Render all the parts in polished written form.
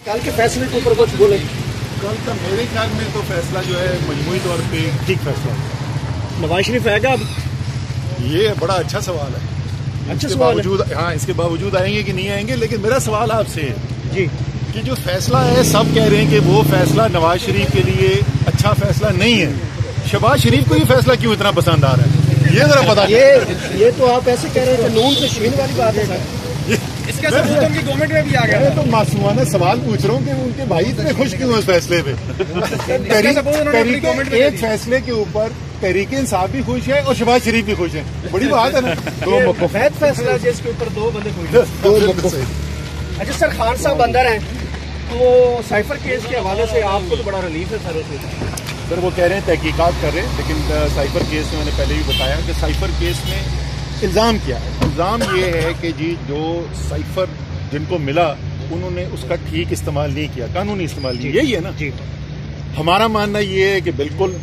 کل کے فیصلے کے اوپر کچھ بولے؟ کل کا میرے خیال میں تو فیصلہ جو ہے مجموعی طور پہ ٹھیک فیصلہ ہے۔ نواز شریف آئے گا اب؟ یہ بڑا اچھا سوال ہے۔ اچھا سوال ہے۔ ہاں، اس کے باوجود آئیں گے کہ نہیں آئیں گے، لیکن میرا سوال آپ سے ہے جی کہ جو فیصلہ ہے سب کہہ رہے ہیں کہ وہ فیصلہ نواز شریف کے لیے اچھا فیصلہ نہیں ہے، شہباز شریف کو یہ فیصلہ کیوں اتنا پسند آ رہا ہے یہ ذرا پتا۔ یہ تو آپ ایسے کہہ رہے ہیں کہ نون سے شین والی بات ہے سر۔ اس کا ثبوت ان کی گورنمنٹ میں بھی آ گیا۔ میں تو معصومانہ سوال پوچھ رہا ہوں کہ ان کے بھائی اتنے خوش کیوں ہیں اس فیصلے پہ؟ ایک فیصلے کے اوپر تحریک انصاف بھی خوش ہے اور شہباز شریف بھی خوش ہے، بڑی بات ہے نا۔ دو مفید فیصلہ جس کے اوپر دو بندے خوش ہیں۔ اچھا سر، خان صاحب اندر ہیں تو سائفر کیس کے حوالے سے آپ کو تو بڑا ریلیف ہے سر اس میں؟ سر وہ کہہ رہے ہیں تحقیقات کر رہے ہیں، لیکن سائفر کیس میں میں نے پہلے بھی بتایا کہ سائفر کیس میں الزام کیا ہے؟ الزام یہ ہے کہ جی جو سائفر جن کو ملا انہوں نے اس کا ٹھیک استعمال نہیں کیا، قانونی استعمال نہیں، یہی ہے نا۔ جی ہمارا ماننا یہ ہے کہ بالکل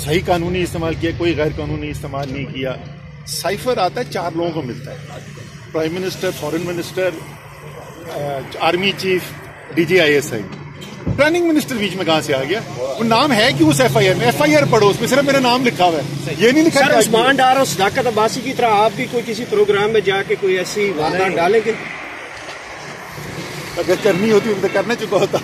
صحیح قانونی استعمال کیا، کوئی غیر قانونی استعمال نہیں کیا۔ سائفر آتا ہے 4 لوگوں کو ملتا ہے، prime minister, foreign minister, army chief, D G I S I. Planning minister بیچ میں کہاں سے آ گیا؟ وہ نام ہے کہ اس ایف آئی آر میں، ایف آئی آر پڑھو، اس میں صرف میرا نام لکھا ہوا ہے، یہ نہیں لکھا۔ سر عثمان ڈار اور صداقت عباسی کی طرح آپ بھی کوئی کسی پروگرام میں جا کے کوئی ایسی واردات ڈالیں گے؟ اگر کرنی ہوتی ان تو کرنا چکا ہوتا۔